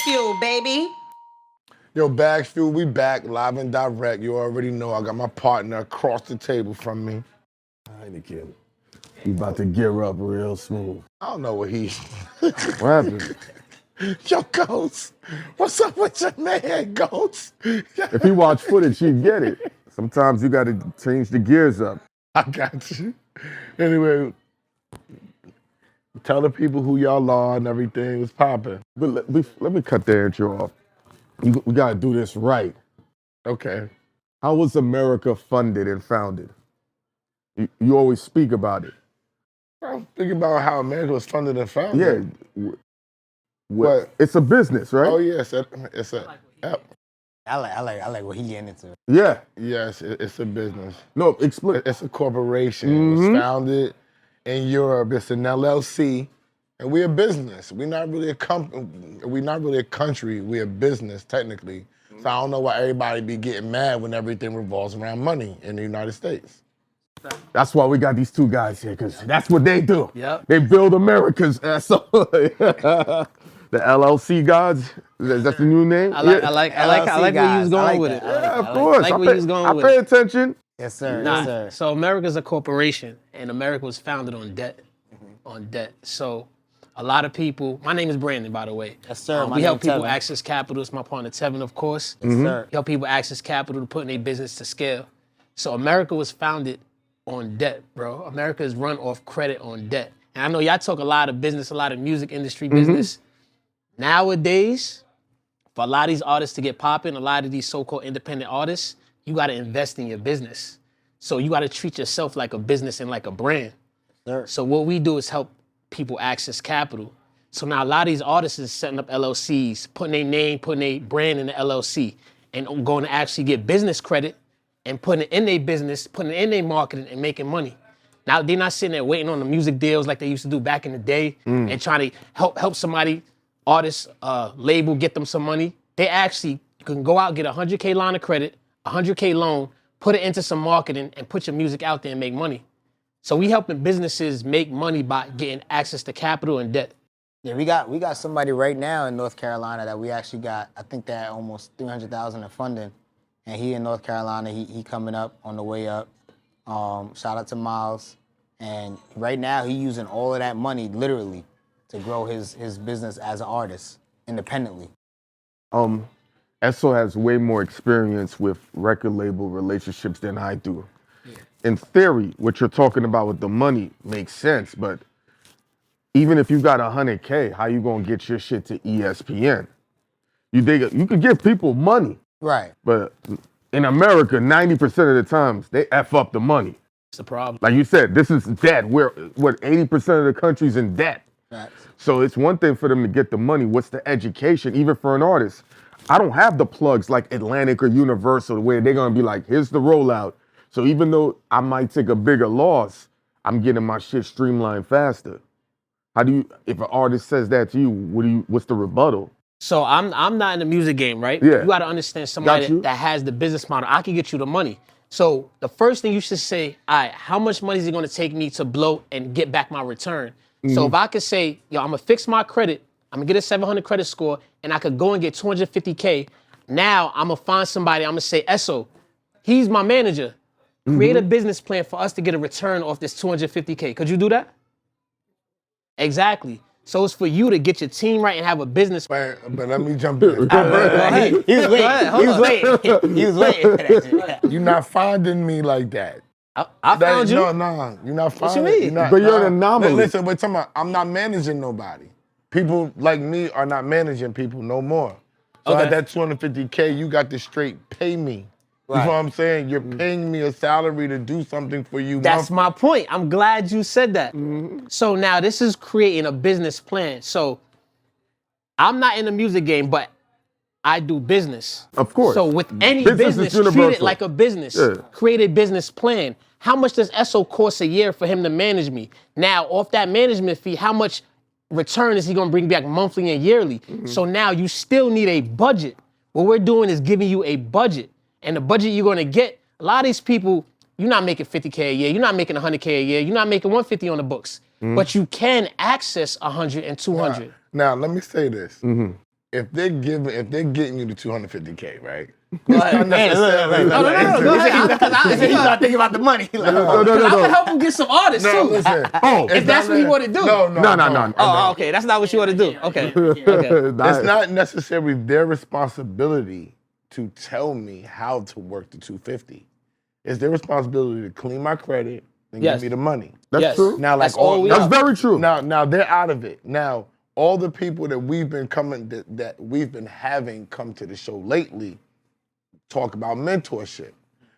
BagFuel, baby. Yo, BagFuel, we back live and direct. You already know I got my partner across the table from me. Hynaken. He about to gear up real smooth. I don't know what he. What happened? Yo, Ghost, what's up with your man, Ghost? If he watch footage, he'd get it. Sometimes you got to change the gears up. I got you. Anyway, tell the people who y'all are and everything was popping. But let me cut the intro off. We got to do this right. Okay. How was America funded and founded? You always speak about it. I'm thinking about how America was funded and founded. Yeah. Well, it's a business, right? Oh, yes. It's a. I like what he getting into. Yeah. Yes, it's a business. No, explain. It's a corporation. It was founded in Europe. It's an LLC, and we're a business. We're not really a company. We're not really a country. We're a business technically. So I don't know why everybody be getting mad when everything revolves around money in the United States. That's why we got these two guys here, because that's what they do. Yep. They build America's asshole. The LLC gods. Is that the new name? I like where you was going with it. Yeah, of course. I like where you was going with I pay it. attention. Yes, sir. Nah, Yes, sir. so America's a corporation, and America was founded on debt. On debt. So a lot of people, my name is Brandon, by the way. Yes, sir. My We help name people Tevin. access capital. It's my partner Tevin, of course. Yes, sir. We help people access capital to put in their business to scale. So America was founded on debt, bro. America is run off credit on debt. And I know y'all talk a lot of business, a lot of music industry business. Nowadays, for a lot of these artists to get popping, a lot of these so-called independent artists, you got to invest in your business. So you got to treat yourself like a business and like a brand. Sir. So what we do is help people access capital. So now a lot of these artists is setting up LLCs, putting their name, putting their brand in the LLC, and going to actually get business credit and putting it in their business, putting it in their marketing and making money. Now they're not sitting there waiting on the music deals like they used to do back in the day and trying to help somebody, artist, label, get them some money. They actually, you can go out, get a 100K line of credit, a 100K loan, put it into some marketing and put your music out there and make money. So we helping businesses make money by getting access to capital and debt. Yeah, we got somebody right now in North Carolina that we actually got. I think they had almost $300,000 in funding, and he in North Carolina. He coming up on the way up. Shout out to Miles, and right now he using all of that money literally to grow his business as an artist independently. Esso has way more experience with record label relationships than I do. In theory, what you're talking about with the money makes sense, but even if you got 100K, how you gonna get your shit to ESPN? You could give people money, Right. but in America, 90% of the times they F up the money. It's the problem. Like you said, this is debt. We're 80% of the country's in debt. Right. So it's one thing for them to get the money. What's the education, even for an artist? I don't have the plugs like Atlantic or Universal where they're gonna be like, here's the rollout. So even though I might take a bigger loss, I'm getting my shit streamlined faster. How do you, if an artist says that to you, what's the rebuttal? So I'm not in the music game, right? Yeah. You got to understand somebody Got you. that has the business model. I can get you the money. So the first thing you should say, all right, how much money is it going to take me to blow and get back my return? So if I could say, yo, I'm going to fix my credit, I'm going to get a 700 credit score, and I could go and get 250K. Now I'm going to find somebody, I'm going to say, Esso, he's my manager. Create a business plan for us to get a return off this 250K. Could you do that? Exactly. So it's for you to get your team right and have a business. But let me jump in. He was waiting. He was waiting for that shit. You're not finding me like that. I found you. No, you're not finding you mean? You're not, But you're an anomaly. Listen, we're talking about, I'm not managing nobody. People like me are not managing people no more. So Okay. at that 250K, you got to straight pay me. You Right. know what I'm saying? You're paying me a salary to do something for you. That's my point. I'm glad you said that. So now this is creating a business plan. So I'm not in the music game, but I do business. Of course. So with any Business is business, treat it universal. like a business. Yeah. Create a business plan. How much does Esso cost a year for him to manage me? Now, off that management fee, how much return is he gonna bring back monthly and yearly? So now you still need a budget. What we're doing is giving you a budget. And the budget you're gonna get, a lot of these people, you're not making 50K a year, you're not making 100K a year, you're not making 150 on the books. But you can access 100 and 200. Now, let me say this. if they're getting you the 250K, right? Go ahead. Man, look. No, go ahead. Because he's not thinking about the money. Like, No. I would help him get some artists No, too. listen. If that's what he want to do. No. Oh, okay. That's not what you want to do. Okay. It's not necessarily their responsibility to tell me how to work the 250. It's their responsibility to clean my credit and Yes. give me the money. That's true. Now, like That's all we That's are. very true. Now they're out of it. Now, all the people that we've been having come to the show lately talk about mentorship.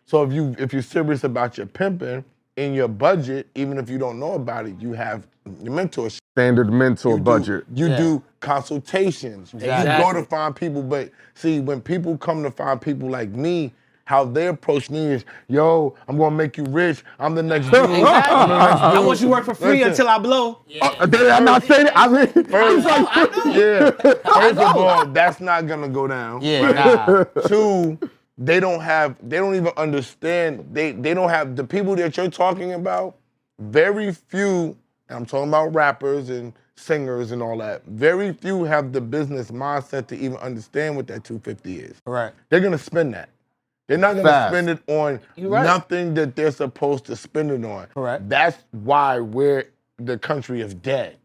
So if you're serious about your pimping in your budget, even if you don't know about it, you have your mentorship. Standard mentor budget. You do consultations. And you go to find people, but see, when people come to find people like me, how they approach me is, yo, I'm gonna make you rich. I'm the next dude. Exactly. I want you to work for free until I blow. I'm not saying it. I mean, First of all, that's not gonna go down. Yeah, nah. Two, they don't even understand. They don't have the people that you're talking about. Very few, and I'm talking about rappers and singers and all that. Very few have the business mindset to even understand what that 250 is. Right. They're gonna spend that. They're not gonna spend it on right. nothing that they're supposed to spend it on. Correct. That's why we're the country is dead.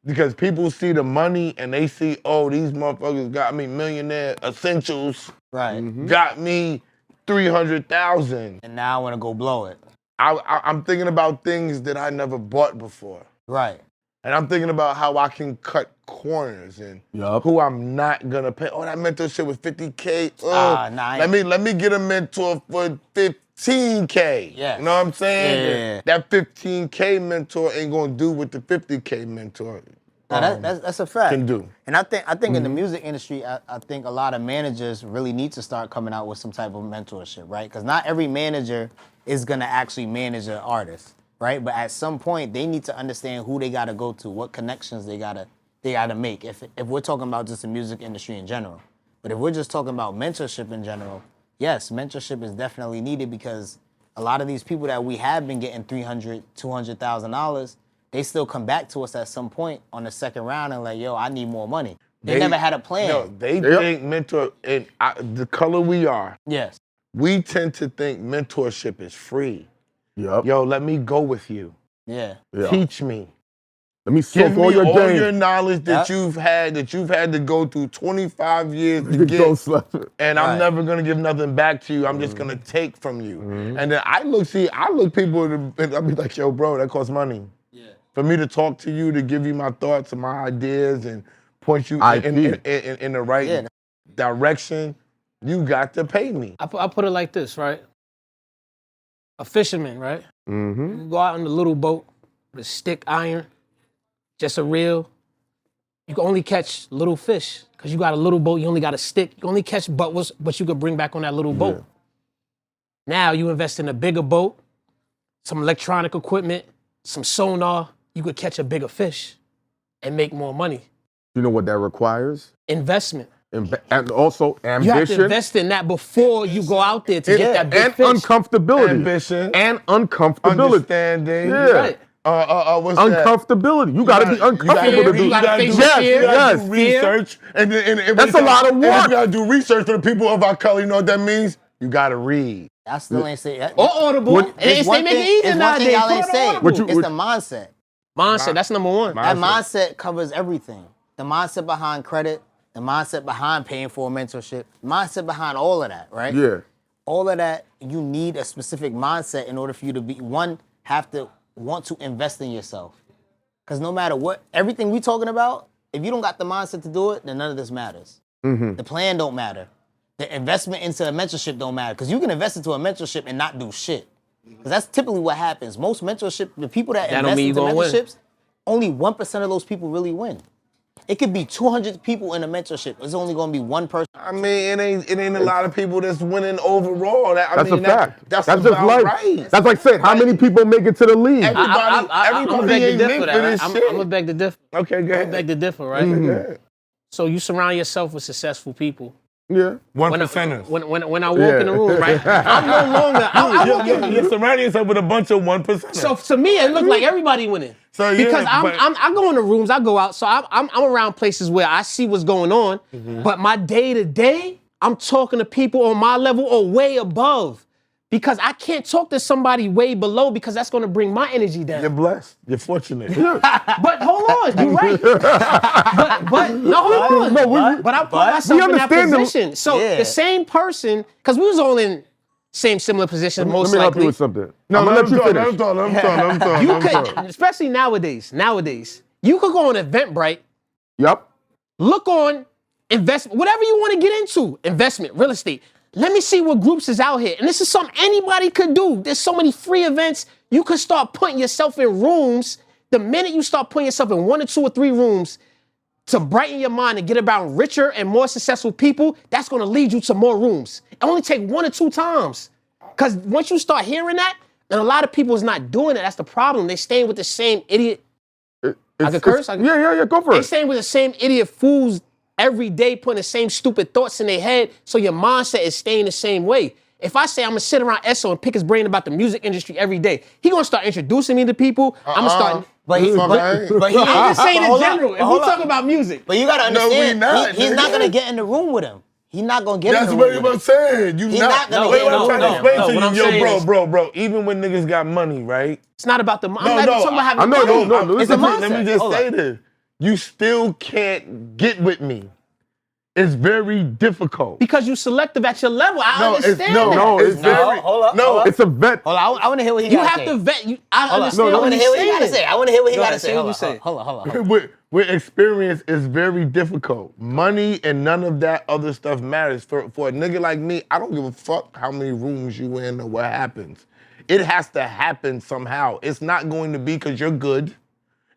Because people see the money and they see, oh, these motherfuckers got me Millionaire Essentials. Right. Got me 300,000. And now I want to go blow it. I'm thinking about things that I never bought before. Right. And I'm thinking about how I can cut corners and who I'm not gonna pay. Oh, that mentorship was 50K. Nah, let me get a mentor for 15K. Yes. You know what I'm saying? Yeah. That 15K mentor ain't gonna do what the 50K mentor That's a fact. can do. And I think in the music industry, I think a lot of managers really need to start coming out with some type of mentorship, right? Because not every manager is gonna actually manage an artist, right? But at some point, they need to understand who they gotta go to, what connections they gotta make. If we're talking about just the music industry in general, but if we're just talking about mentorship in general, yes, mentorship is definitely needed because a lot of these people that we have been getting $300,000, $200,000, they still come back to us at some point on the second round and like, yo, I need more money. They never had a plan. No, they think mentor, and the color we are, Yes. we tend to think mentorship is free. Yup. Yo, let me go with you. Yeah. Teach me. Let me Give soak all me your all game. your knowledge that you've had to go through 25 years to Go get. slap it. And I'm never gonna give nothing back to you. I'm just gonna take from you. And then I look people and I'll be like, yo, bro, that costs money. Yeah. For me to talk to you, to give you my thoughts and my ideas and point you in the right direction, you got to pay me. I put it like this, right? A fisherman, right? You go out on the little boat with a stick, iron, just a reel. You can only catch little fish because you got a little boat. You only got a stick. You only catch what you could bring back on that little boat. Now you invest in a bigger boat, some electronic equipment, some sonar. You could catch a bigger fish and make more money. You know what that requires? Investment. And also ambition. You have to invest in that before you go out there to get that big fish. And uncomfortability. Ambition. And uncomfortability. Understanding. Yeah. Right. What's that? Uncomfortability. You got to be uncomfortable to do. You gotta face yes, fear. You gotta yes. do research. And That's a lot of And if work. you gotta do research for the people of our color, you know what that means? You gotta read. I still ain't say Or Audible. And they make it easier It's one nowadays. thing y'all Put ain't it on saying. Audible. It's the mindset. Mindset, that's number one. That mindset covers everything. The mindset behind credit, the mindset behind paying for a mentorship, mindset behind all of that, right? Yeah. All of that, you need a specific mindset in order for you to have to want to invest in yourself. Because no matter what, everything we talking about, if you don't got the mindset to do it, then none of this matters. The plan don't matter. The investment into a mentorship don't matter. Because you can invest into a mentorship and not do shit. Because that's typically what happens. Most mentorship, the people that That don't invest mean you into gonna win. mentorships, only 1% of those people really win. It could be 200 people in a mentorship. It's only going to be one person. I mean, it ain't a lot of people that's winning overall. That's a fact. That's just about life. right. That's like saying, how many people make it to the league? Everybody I'm gonna beg to ain't differ meant that. for Right? this I'm shit. gonna beg to differ. Okay, go ahead. Beg to differ, right? Yeah. So you surround yourself with successful people. Yeah. One When I, percenters. when I walk in the room, right? I'm no longer. I walk in. You're surrounding yourself with a bunch of 1%ers. So to me, it looked like everybody winning. So, yeah, because but- I go in the rooms, I go out, so I'm around places where I see what's going on. But my day to day, I'm talking to people on my level or way above. Because I can't talk to somebody way below because that's going to bring my energy down. You're blessed. You're fortunate. But hold on, you're right. but no, hold on. But I put myself in that understand the- position. So the same person, because we was all in same similar positions, most Let me help likely. you with something. No, I'm gonna let you Let finish. him talk. You could, especially nowadays, you could go on Eventbrite, Yup. look on investment, whatever you want to get into, investment, real estate. Let me see what groups is out here. And this is something anybody could do. There's so many free events. You can start putting yourself in rooms. The minute you start putting yourself in 1 or 2 or 3 rooms to brighten your mind and get around richer and more successful people, that's going to lead you to more rooms. It only take 1 or 2 times. Because once you start hearing that, and a lot of people is not doing it, that's the problem. They staying with the same idiot. I could curse? Yeah, go for They it. staying with the same idiot fools every day, putting the same stupid thoughts in their head, so your mindset is staying the same way. If I say I'm gonna sit around Esso and pick his brain about the music industry every day, he gonna start introducing me to people. I'm gonna start. But he, Fuck, I ain't. but he I'm just saying in hold on, general. If we hold on. talk about music, But you gotta No, we understand, not, he's nigga. not gonna get in the room with him. He's not gonna get That's in the what room I'm with him. saying. You He's not. not gonna Wait, get what no, I'm trying to no, explain no, to what you, I'm yo, saying is- bro. Even when niggas got money, right? it's not about the. I'm No, not even talking about having I know, money. no, It's a listen, mindset. Let me just Hold say on. this. You still can't get with me. It's very difficult. Because you selective at your level. I No, understand it's no, that. No, it's it's very hold up, no. hold up. It's a vet. Hold on, I wanna hear what he You gotta have say. to vet. I Hold on. understand I what wanna he's hear what he saying. gotta say. I wanna hear what he Go gotta ahead, say. say what Hold you on, say. hold on. With experience is very difficult. Money and none of that other stuff matters. For a nigga like me, I don't give a fuck how many rooms you in or what happens. It has to happen somehow. It's not going to be because you're good.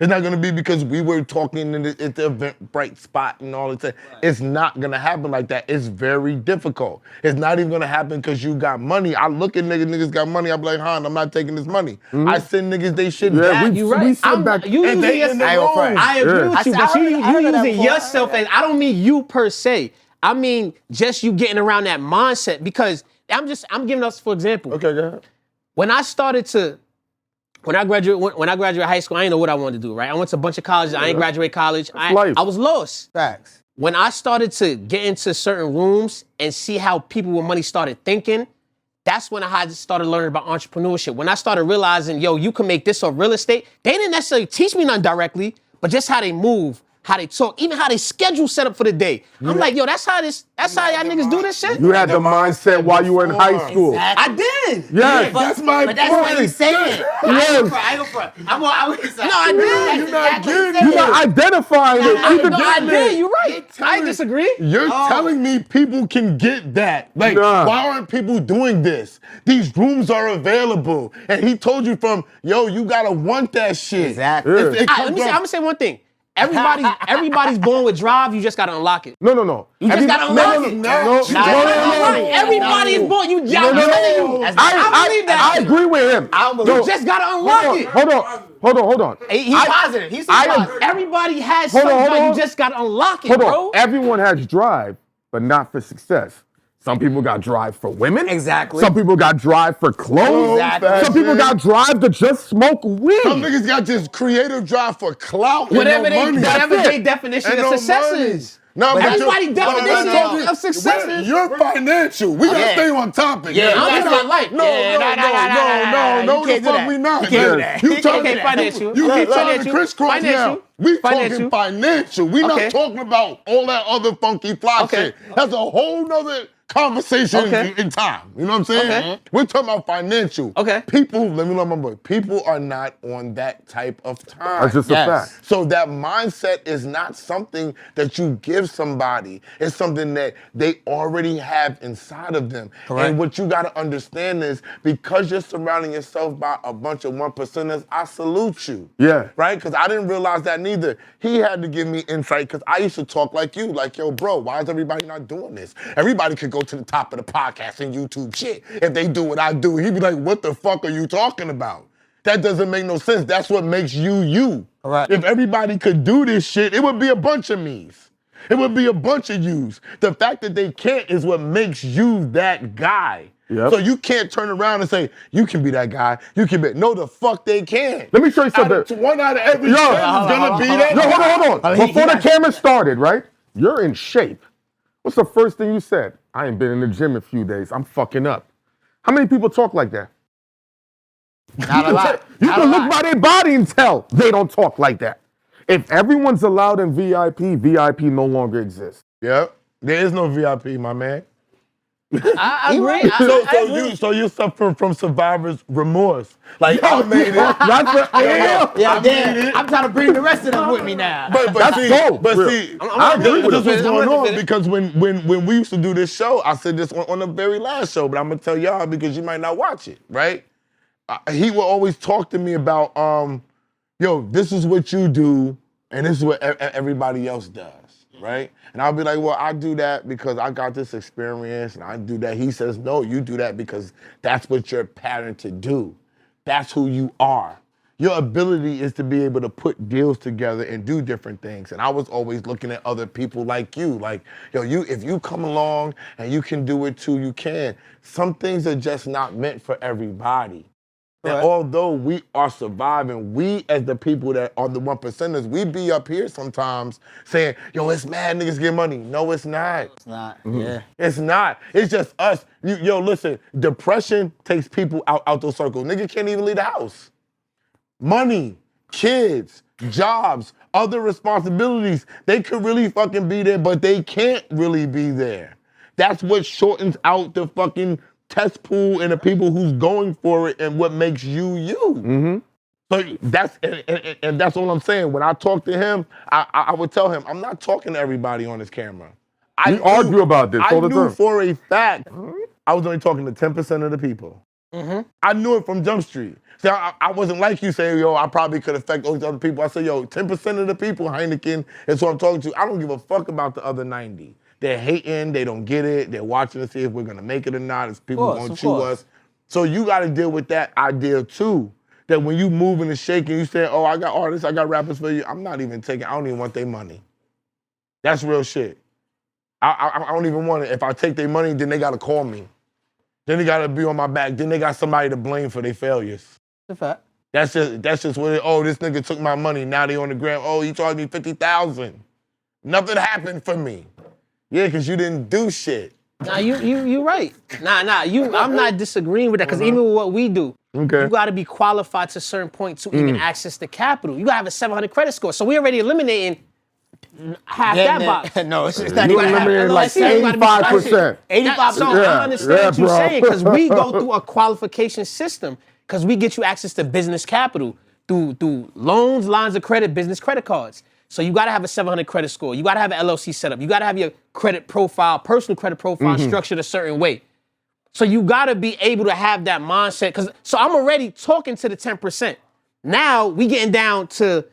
It's not gonna be because we were talking at the Eventbrite spot and all that. Right. It's not gonna happen like that. It's very difficult. It's not even gonna happen because you got money. I look at niggas got money. I be like, I'm not taking this money. I send niggas they shit back. You right. We sit back You and using they in the yourself. room. I agree Yeah. with you, I but heard you that using before. yourself as, I don't mean you per se. I mean just you getting around that mindset because I'm giving us for example. Okay, go ahead. When I graduated high school, I didn't know what I wanted to do, right? I went to a bunch of colleges. I ain't graduate college. life. I was lost. Facts. When I started to get into certain rooms and see how people with money started thinking, that's when I started learning about entrepreneurship. When I started realizing, you can make this off real estate. They didn't necessarily teach me none directly, but just how they move, how they talk, even how they schedule set up for the day. I'm like, that's how y'all niggas do this shit? You had the mindset while you were in high school. Exactly. I did. Yes. That's my But that's point. what he's saying. Yes. I go front. I was No, I did. You're not getting You're not identifying it. no, You can No, get I it. did. You're right. I telling- disagree. You're telling me people can get that. Like, Nah. why aren't people doing this? These rooms are available. And he told you you gotta want that shit. Exactly. It All right, comes let me say, from- I'm gonna say one thing. Everybody's born with drive. You just gotta unlock it. No. You just gotta unlock it. No. Everybody is born. You just No. I believe that. I agree with him. I don't believe You just gotta unlock it. Hold on. He's positive. He's I- positive. Everybody has Hold on, something. hold on. You just gotta unlock it, Hold bro. on. Everyone has drive, but not for success. Some people got drive for women. Exactly. Some people got drive for clothes. Exactly. Some people got drive to just smoke weed. Some niggas got this creative drive for clout Whatever and no money. their definition And of no success money. is. No, But but everybody's definition of success is. You're financial. We gotta Yeah. stay on topic. Yeah, man. I'm talking about life. No, Yeah, no, no, the you can't do fuck that. we not. You can't do man. that. You You talking Okay, financial. You Okay, keep trying to financial. crisscross now. Financial. We Financial. talking financial. We Okay. not talking about all that other funky fly Okay. shit. That's a whole nother conversation Okay. in time. You know what I'm saying? Okay. We're talking about financial. Okay. People, let me know my boy. People are not on that type of time. That's just Yes. a fact. So that mindset is not something that you give somebody. It's something that they already have inside of them. Correct. And what you got to understand is because you're surrounding yourself by a bunch of 1%ers, I salute you. Yeah. Right? Because I didn't realize that neither. He had to give me insight because I used to talk like you. Like, yo, bro, why is everybody not doing this? Everybody could go to the top of the podcast and YouTube shit if they do what I do. He'd be like, what the fuck are you talking about? That doesn't make no sense. That's what makes you you. Correct. If everybody could do this shit, it would be a bunch of me's. It would be a bunch of yous. The fact that they can't is what makes you that guy. Yep. So you can't turn around and say, you can be that guy. You can be. No, the fuck they can't. Let me show you something. One out of every 10 is going to be that Yo, guy. hold on. Before the camera started, right? You're in shape. What's the first thing you said? I ain't been in the gym in a few days. I'm fucking up. How many people talk like that? Not a lot. You can look by their body and tell they don't talk like that. If everyone's allowed in VIP no longer exists. Yep. There is no VIP, my man. I agree. So you suffer from survivor's remorse. Like, I made it. I'm trying to bring the rest of them with me now. But see, I agree with this was him. going on because when we used to do this show, I said this on the very last show, but I'm gonna tell y'all because you might not watch it, right? He would always talk to me about, yo, this is what you do, and this is what everybody else does, right? And I'll be like, well, I do that because I got this experience, and I do that. He says, no, you do that because that's what you're patterned to do. That's who you are. Your ability is to be able to put deals together and do different things. And I was always looking at other people like you. Like, yo, if you come along and you can do it too, you can. Some things are just not meant for everybody. And although we are surviving, we as the people that are the 1%ers, we be up here sometimes saying, yo, it's mad niggas get money. No, it's not. It's not. Yeah. It's not. It's just us. Yo, listen, depression takes people out those circles. Nigga can't even leave the house. Money, kids, jobs, other responsibilities, they could really fucking be there, but they can't really be there. That's what shortens out the fucking test pool and the people who's going for it and what makes you you. So that's all I'm saying. When I talk to him, I would tell him, I'm not talking to everybody on this camera. We argue about this all the time. I knew for a fact I was only talking to 10% of the people. I knew it from Jump Street. See, I wasn't like you saying, yo, I probably could affect all these other people. I said, yo, 10% of the people, Hynaken, is who I'm talking to. I don't give a fuck about the other 90. They're hating, they don't get it, they're watching to see if we're gonna make it or not, if people gonna chew us. So you gotta deal with that idea too. That when you moving and shaking, you say, oh, I got artists, I got rappers for you. I don't even want their money. That's real shit. I don't even want it. If I take their money, then they gotta call me. Then they gotta be on my back. Then they got somebody to blame for their failures. That's a fact. That's just what this nigga took my money. Now they on the gram. Oh, he charged me $50,000. Nothing happened for me. Yeah, because you didn't do shit. Nah, you right. I'm not disagreeing with that because even with what we do, you got to be qualified to a certain point to even access the capital. You got to have a 700 credit score. So we're already eliminating half that box. No, it's not You even eliminated like 85%. 85%. So I understand what you're bro. saying because we go through a qualification system because we get you access to business capital through loans, lines of credit, business credit cards. So you got to have a 700 credit score. You got to have an LLC set up. You got to have your credit profile, personal credit profile structured a certain way. So you got to be able to have that mindset. So I'm already talking to the 10%. Now we getting down to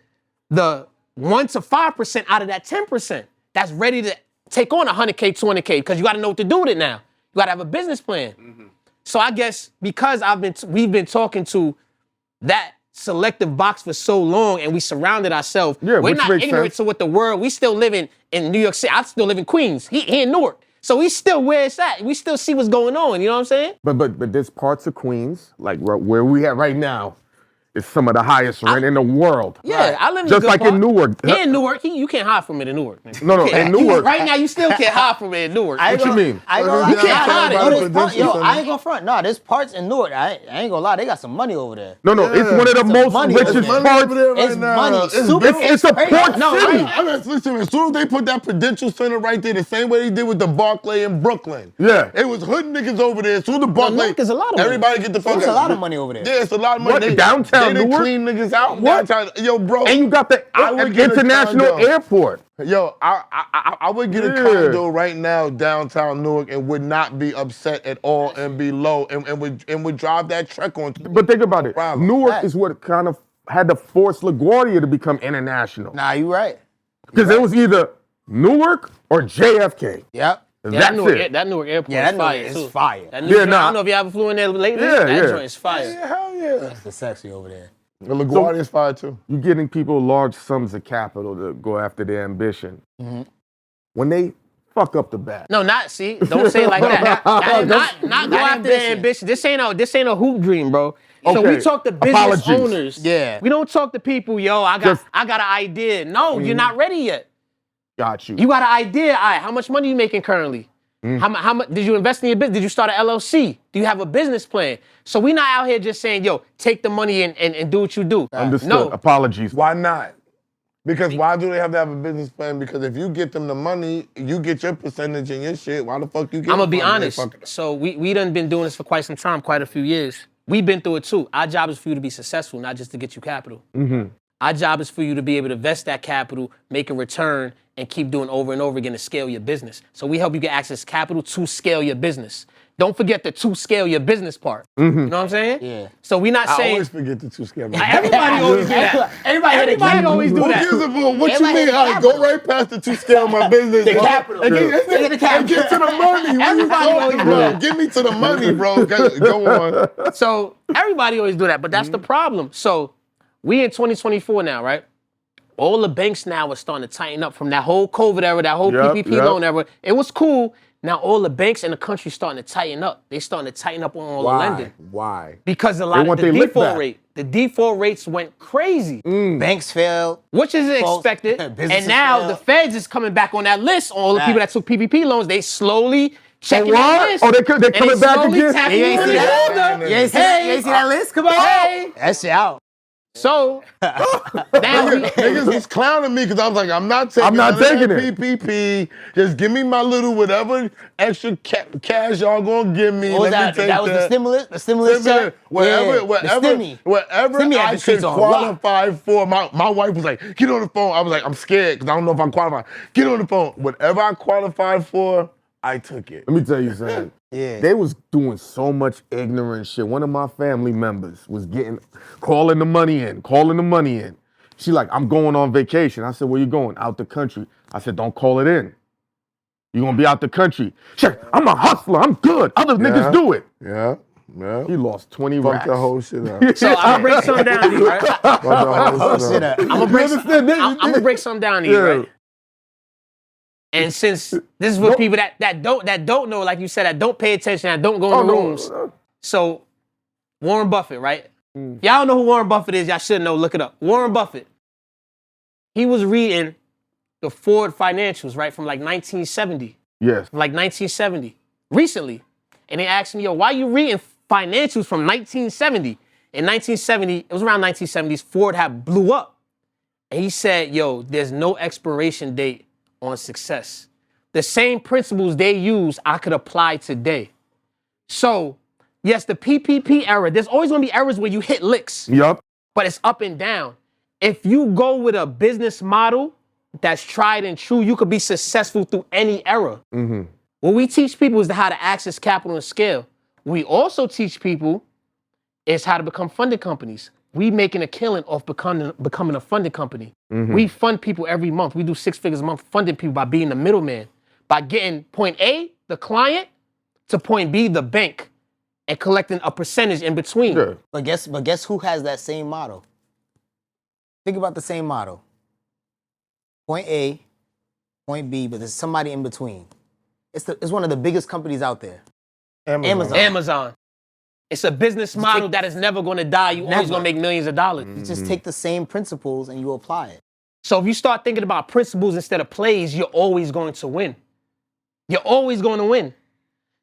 the 1 to 5% out of that 10% that's ready to take on 100K, 200K because you got to know what to do with it now. You got to have a business plan. So I guess because we've been talking to that selective box for so long and we surrounded ourselves. Yeah, we're which not makes ignorant sense. to what the world, we still living in New York City. I still live in Queens. He in Newark. So we still where it's at. We still see what's going on. You know what I'm saying? But there's parts of Queens, like where we at right now, is some of the highest rent in the world. Yeah, I live in Just a good like part. in Newark. Here in Newark, you can't hide from it in Newark. Man. No, You can't. in Newark. Right now, you still can't hide from it in Newark. What you mean? I ain't gonna lie. You can't hide it. I ain't gonna front. No, there's parts in Newark. I ain't gonna lie. They got some money over there. No, it's one of the most money richest over there. parts. It's money. It's a port city. Listen, as soon as they put that Prudential Center right there, the same way they did with the Barclay in Brooklyn. Yeah. It was hood niggas over there. As soon as the Barclay, Newark is a lot of money. everybody get the fuck out. There's a lot of money over there. Yeah, it's a lot of money. What, downtown They done Newark? clean niggas out. What? Downtown, yo, bro. And you got the I would get a international condo. airport. Yo, I would get a condo right now downtown Newark and would not be upset at all and be low and would drive that trek on. But think about it. Problem. Newark is what kind of had to force LaGuardia to become international. Nah, you right. Because it was either Newark or JFK. Yep. That's it. That Newark airport Yeah, is that fire, Newark too. is fire. That Newark, nah. I don't know if you ever flew in there lately. Yeah, that yeah. joint is fire. Yeah, hell yeah. That's the sexy over there. The LaGuardia is fire too. You're getting people large sums of capital to go after their ambition. when they fuck up the bag. No, don't say it like that. not go after the ambition. This ain't a hoop dream, bro. So we talk to business owners. Yeah. We don't talk to people, yo, I got an idea. No, you're not ready yet. Got you. You got an idea. All right, how much money you making currently? How much did you invest in your business? Did you start an LLC? Do you have a business plan? So we not out here just saying, yo, take the money and do what you do. Understood. No. Apologies. Why not? Because why do they have to have a business plan? Because if you get them the money, you get your percentage and your shit. Why the fuck you get I'm gonna be money? honest. So we done been doing this for quite some time, quite a few years. We've been through it too. Our job is for you to be successful, not just to get you capital. Our job is for you to be able to invest that capital, make a return, and keep doing over and over again to scale your business. So we help you get access to capital to scale your business. Don't forget the to scale your business part. You know what I'm saying? Yeah. So we're not I saying always forget the two scale. everybody always do that. Everybody always do Who that. gives a fuck? What you Everybody mean? hit All right, go right past the two scale of my business. The capital. And get to the money. Everybody always do that. Give me to the money, bro. Go on. So everybody always do that, but that's the problem. So we in 2024 now, right? All the banks now are starting to tighten up from that whole COVID era, that whole PPP loan era. It was cool. Now all the banks in the country starting to tighten up. They starting to tighten up on all the lending. Why? Because a lot of the default rates went crazy. Banks failed. Which is expected. And Businesses now failed. the feds is coming back on that list. All the people that took PPP loans, they slowly checking that list. Oh, they coming back slowly again? tapping You ain't on see the that? shoulder. You ain't see that list? Come on. Hey. That shit out. So now Niggas was clowning me because I was like, I'm not taking it. PPP. Just give me my little whatever extra cash y'all gonna give me. What was Let that? me take That was the stimulus? The stimulus check? Whatever Stimmy had I the streets could on lock. qualify for. My wife was like, get on the phone. I was like, I'm scared because I don't know if I'm qualified. Get on the phone. Whatever I qualified for, I took it. Let me tell you something. Yeah. They was doing so much ignorant shit. One of my family members was calling the money in. She like, I'm going on vacation. I said, where you going? Out the country. I said, don't call it in. You gonna be out the country. She like, I'm a hustler. I'm good. Other niggas do it. Yeah. He lost 20 Fuck racks. the whole shit up. So I'm gonna break something down to you, right? Fuck the whole shit up. I'm gonna break something down to you, right? And since this is for people that don't know, like you said, that don't pay attention, that don't go in the rooms. So Warren Buffett, right? Y'all don't know who Warren Buffett is, y'all should know, look it up. Warren Buffett, he was reading the Ford financials, right, from like 1970. Yes. From like 1970, recently. And they asked me, yo, why you reading financials from 1970? In 1970, it was around 1970s, Ford had blew up. And he said, yo, there's no expiration date on success. The same principles they use, I could apply today. So, yes, the PPP era, there's always gonna be errors where you hit licks. Yup. But it's up and down. If you go with a business model that's tried and true, you could be successful through any era. What we teach people is how to access capital and scale. We also teach people is how to become funding companies. We making a killing off becoming a funding company. We fund people every month. We do 6 figures a month funding people by being the middleman, by getting point A, the client, to point B, the bank, and collecting a percentage in between. Sure. But guess who has that same model? Think about the same model. Point A, point B, but there's somebody in between. It's one of the biggest companies out there. Amazon. It's a business model that is never going to die. You always going to make millions of dollars. You just take the same principles and you apply it. So if you start thinking about principles instead of plays, you're always going to win. You're always going to win.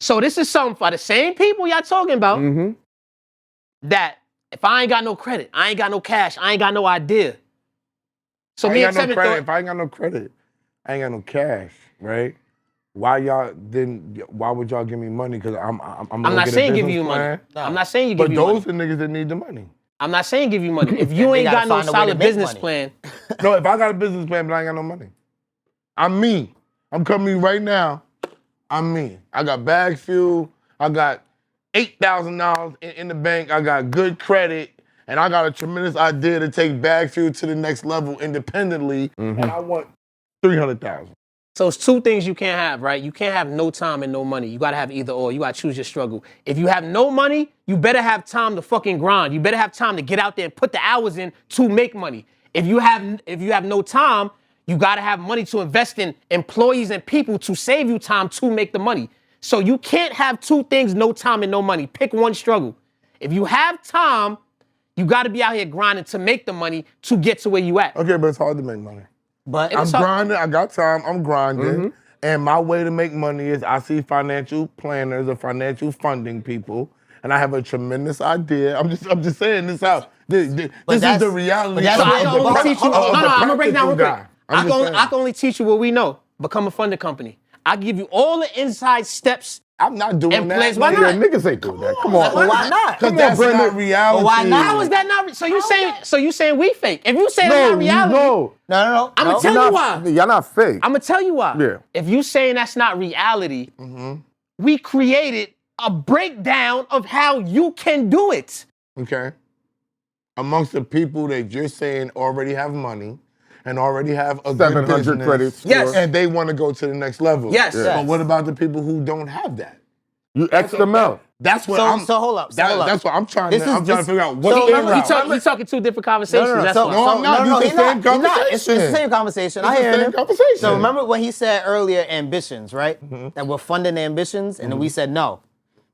So this is something for the same people y'all talking about that if I ain't got no credit, I ain't got no cash, I ain't got no idea. So me and Tevin thought, If I ain't got no credit, I ain't got no cash, right? Why would y'all give me money? Because I'm not saying give you money. No. I'm not saying you give you money. But those are niggas that need the money. I'm not saying give you money. If you ain't got no solid business plan. No, if I got a business plan but I ain't got no money. I'm me. I'm coming right now. I'm me. I got BagFuel. I got $8,000 in the bank. I got good credit. And I got a tremendous idea to take BagFuel to the next level independently. And I want $300,000. So it's two things you can't have, right? You can't have no time and no money. You gotta have either or. You gotta choose your struggle. If you have no money, you better have time to fucking grind. You better have time to get out there and put the hours in to make money. If you have no time, You got to have money to invest in employees and people to save you time to make the money. So you can't have two things, no time and no money. Pick one struggle. If you have time, you got to be out here grinding to make the money to get to where you at. Okay, but it's hard to make money. But I'm grinding. I got time. I'm grinding. And my way to make money is I see financial planners or financial funding people, and I have a tremendous idea. I'm just saying this out. This is the reality. that's So I why- can only teach you. No, I'm gonna break down real quick. I I'm can only teach you what we know. Become a funding company. I give you all the inside steps. not doing And that. plans, why Yeah, not? niggas ain't doing that. Come on. Well, why not? Because that's not reality. Well, why not? How is that not? So you saying we fake? If you say that's not reality, No. No. I'ma tell you why. Y'all not fake. I'm gonna tell you why. Yeah. If you saying that's not reality, we created a breakdown of how you can do it. Okay. Amongst the people that you're saying already have money and already have a 700 good business, credit score. Yes. and they want to go to the next level. Yes. Yeah. But what about the people who don't have that? You X them out. That's what So- I'm. so hold up, so that- hold up. That's what I'm trying This to. is- I'm trying to this- figure out so what's remember, their You route. talking two different conversations. That's why. No, I'm not. This he's is the same not. He's not. It's the conversation. same conversation. I It's the hear same him. conversation. So remember when he said earlier ambitions, right? That we're funding ambitions, and then we said no.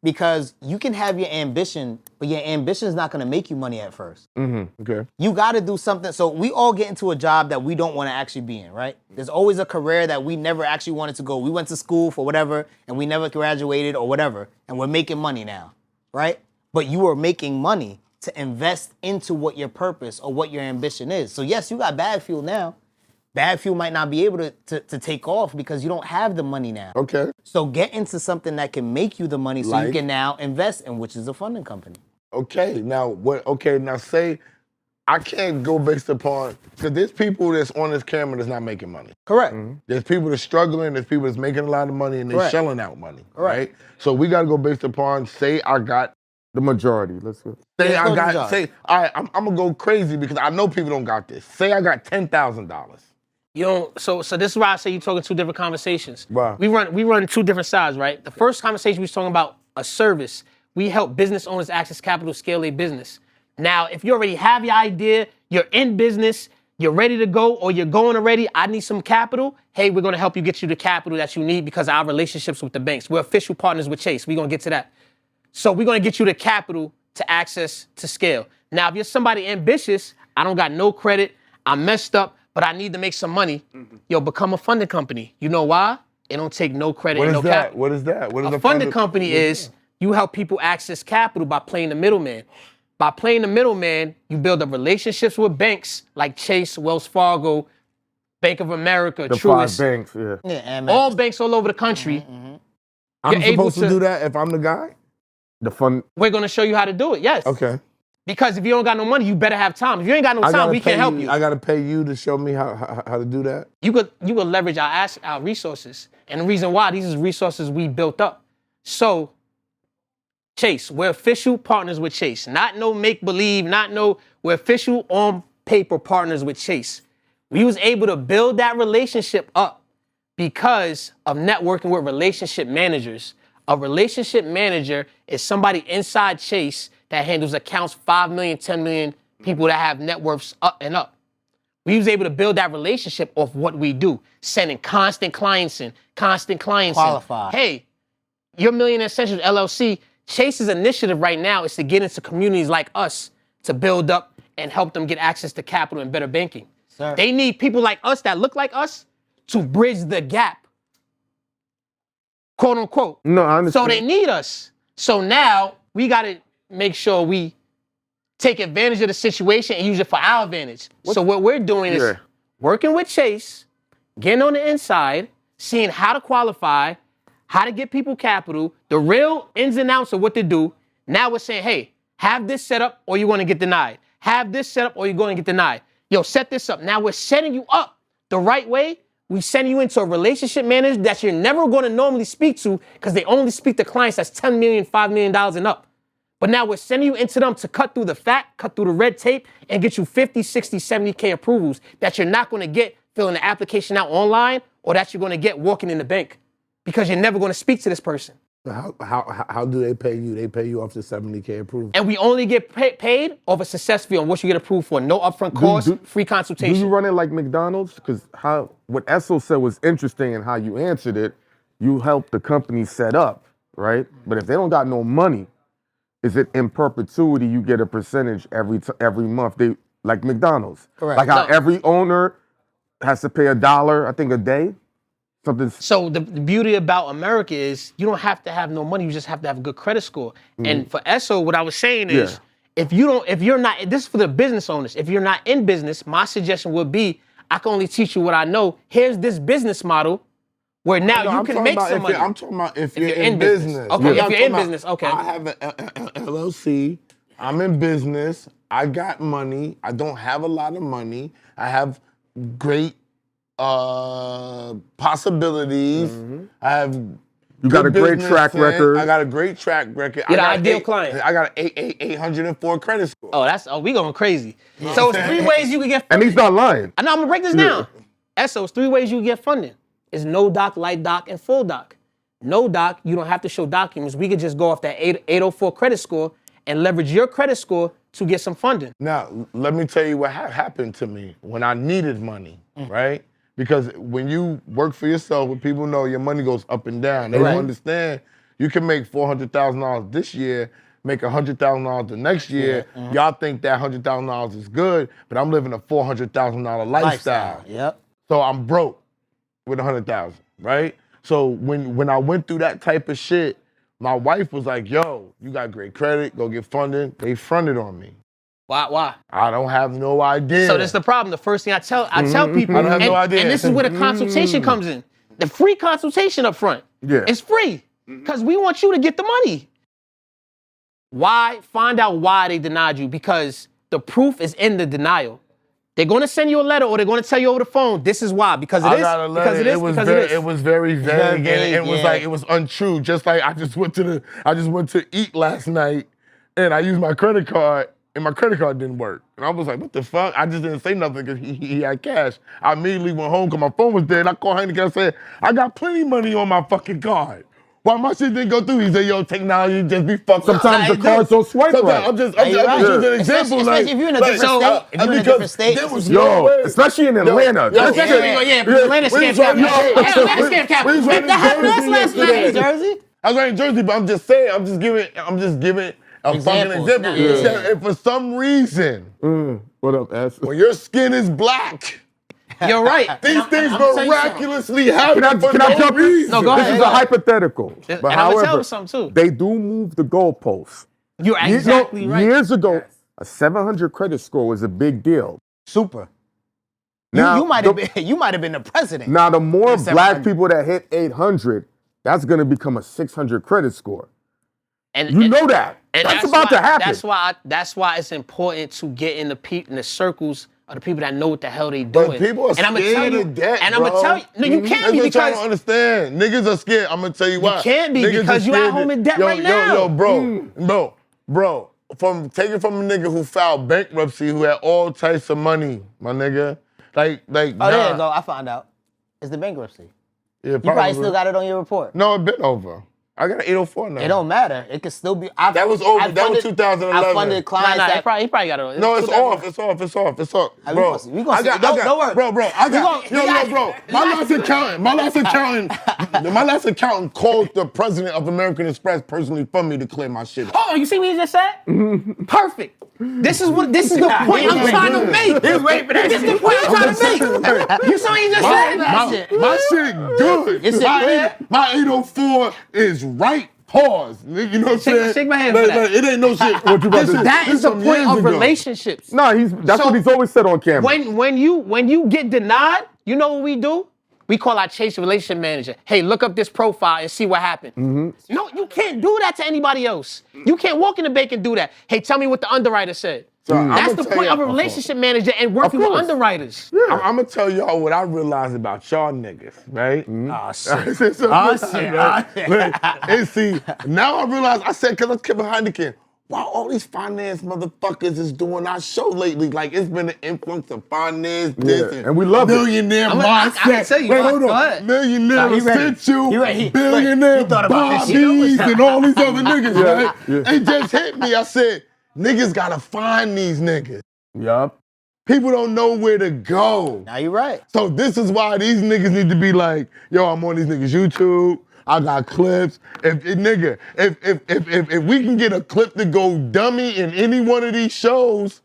Because you can have your ambition, but your ambition is not going to make you money at first. Okay. You got to do something. So we all get into a job that we don't want to actually be in, right? There's always a career that we never actually wanted to go. We went to school for whatever, and we never graduated or whatever, and we're making money now, right? But you are making money to invest into what your purpose or what your ambition is. So yes, you got BagFuel now. BagFuel might not be able to take off because you don't have the money now. Okay. So get into something that can make you the money so you Like? can now invest in, which is a funding company. Okay. Now what? Okay. Now say I can't go based upon because there's people that's on this camera that's not making money. Correct. There's people that's struggling. There's people that's making a lot of money and they're Correct. shelling out money. Correct. Right. So we got to go based upon say I got. The majority. Let's go. Say Yeah, I go got. to Say all right. I'm gonna go crazy because I know people don't got this. Say I got $10,000. You don't. So this is why I say you're talking two different conversations. Wow. We run two different sides, right? The first conversation we was talking about a service. We help business owners access capital, scale their business. Now, if you already have your idea, you're in business, you're ready to go, or you're going already, I need some capital. Hey, we're gonna help you get you the capital that you need because of our relationships with the banks. We're official partners with Chase. We're gonna get to that. So we're gonna get you the capital to access to scale. Now, if you're somebody ambitious, I don't got no credit, I'm messed up, but I need to make some money. Yo, become a funding company. You know why? It don't take no credit What and is no that? capital. What is that? What is A funding company is you help people access capital by playing the middleman. By playing the middleman, you build up relationships with banks like Chase, Wells Fargo, Bank of America, The Truist, 5 banks, yeah. Yeah, and all banks all over the country. I'm You're able supposed to to- do that if I'm the guy? The fund. We're gonna show you how to do it, yes. Okay. Because if you don't got no money, you better have time. If you ain't got no time, we can't help you. I gotta pay you to show me how to do that. You could leverage our resources. And the reason why, these is resources we built up. So, Chase, we're official partners with Chase. Not no make-believe, we're official on paper partners with Chase. We was able to build that relationship up because of networking with relationship managers. A relationship manager is somebody inside Chase that handles accounts 5 million, 10 million, people that have net worths up and up. We was able to build that relationship off what we do, sending constant clients in. Qualified. Hey, your Millionaire Essentials LLC, Chase's initiative right now is to get into communities like us to build up and help them get access to capital and better banking. Sir. They need people like us that look like us to bridge the gap, quote unquote. No, I understand. So they need us. So now we got to make sure we take advantage of the situation and use it for our advantage. So what we're doing is Yeah. working with Chase, getting on the inside, seeing how to qualify, how to get people capital, the real ins and outs of what to do. Now we're saying, hey, have this set up or you're going to get denied. Have this set up or you're going to get denied. Yo, set this up. Now we're setting you up the right way. We send you into a relationship manager that you're never going to normally speak to because they only speak to clients that's $10 million, $5 million and up. But now we're sending you into them to cut through the fat, cut through the red tape, and get you 50, 60, 70K approvals that you're not going to get filling the application out online or that you're going to get walking in the bank because you're never going to speak to this person. How do they pay you? They pay you off the 70K approved. And we only get paid off a success fee on what you get approved for. No upfront cost, free consultation. Do you run it like McDonald's? Because what Esso said was interesting and how you answered it. You help the company set up, right? But if they don't got no money, is it in perpetuity? You get a percentage every month. They like McDonald's, Correct. like how every owner has to pay $1, I think, a day. Something. So the beauty about America is you don't have to have no money. You just have to have a good credit score. And for Esso, what I was saying is, if you're not, this is for the business owners. If you're not in business, my suggestion would be, I can only teach you what I know. Here's this business model where now you can make some money. I'm talking about if you're in business. Okay, if you're in business, okay. I have an LLC. I'm in business. I got money. I don't have a lot of money. I have great possibilities. I have. You got a great track record. I got a great track record. You're the ideal client. I got an 804 credit score. Oh, we going crazy. So it's 3 ways you can get funding. And he's not lying. I know, I'm gonna break this down. Esso, it's 3 ways you can get funding. It's no doc, light doc, and full doc. No doc, you don't have to show documents. We could just go off that 804 credit score and leverage your credit score to get some funding. Now, let me tell you what happened to me when I needed money, right? Because when you work for yourself, when people know your money goes up and down, they don't understand. You can make $400,000 this year, make $100,000 the next year. Y'all think that $100,000 is good, but I'm living a $400,000 lifestyle. Yep. So I'm broke with $100,000, right? So when I went through that type of shit, my wife was like, yo, you got great credit, go get funding. They fronted on me. Why? I don't have no idea. So that's the problem. The first thing I tell people, I don't have no idea. And this is where the consultation comes in. The free consultation up front. Yeah. It's free. Because we want you to get the money. Why? Find out why they denied you. Because the proof is in the denial. They're going to send you a letter or they're going to tell you over the phone, this is why. Because it is. I got a letter. It was very vague. It was like, it was untrue. Just like I just went to eat last night and I used my credit card and my credit card didn't work. And I was like, what the fuck? I just didn't say nothing because he had cash. I immediately went home because my phone was dead. I called Hynaken and said, I got plenty of money on my fucking card. Why my shit didn't go through? He said, yo, technology just be fucked. Sometimes the cards don't swipe right. I'm just using an example. Especially if you're in a different state. Especially in Atlanta. Atlanta scam capital. That happened last night in Jersey. I was right in Jersey, but I'm just saying, I'm just giving a fucking example. If for some reason, What up, S? when your skin is black, You're right. these things miraculously happen for Can I no jump in? reason. No, go ahead. This is a hypothetical. And But I'm going to tell however, you something too. they do move the goalposts. You're exactly right. Years ago, a 700 credit score was a big deal. Super. Now, you might have been the president. Now, the more With black 700. people that hit 800, that's going to become a 600 credit score. And You know that. That's about to happen. That's why it's important to get in the circles of the people that know what the hell they doing. But people are scared of debt, And I'm gonna tell you, no, you can't That's be what I'm trying because to understand. Niggas are scared. I'm gonna tell you why. you can't be Niggas because are you at scared home in debt yo, right now. Yo, bro. From taking from a nigga who filed bankruptcy, who had all types of money, my nigga. Like. Oh, there you go. I found out. It's the bankruptcy. Yeah, You probably still got it on your report. No, it been over. I got an 804 now. It don't matter. It could still be. That was over. That was 2011. I funded clients Nah, that he probably got it. No, it's off. It's off. Bro, we gonna see. Don't worry. Bro, bro. My last accountant called the president of American Express personally for me to clear my shit up. Oh, you see what he just said? Perfect. This is the point I'm trying to make. This is the point I'm trying to make. You saw what he just said? My shit good. Is it clear? My 804 is right. Pause. You know what I'm saying? Shake my hand for that. It ain't no shit. That is the point of relationships. No, that's what he's always said on camera. When you get denied, you know what we do? We call our chase relationship manager. Hey, look up this profile and see what happened. No, you can't do that to anybody else. You can't walk in the bank and do that. Hey, tell me what the underwriter said. That's the point of a relationship manager and working with underwriters. I'm gonna tell y'all what I realized about y'all niggas, right? Oh shit. And see, now I realize I said, cause I kept Hynaken. why all these finance motherfuckers is doing our show lately? Like, it's been an influx of finance, this, and we love it. millionaire I mindset. can tell you, Wait, go hold on. ahead. Millionaire he ready. Essentials, He ready. billionaire He thought about this. Bobbies, and all these other niggas, right? Yeah. It just hit me. I said, niggas gotta find these niggas. Yup. People don't know where to go. Now you right. So this is why these niggas need to be like, yo, I'm on these niggas' YouTube. I got clips. If we can get a clip to go dummy in any one of these shows,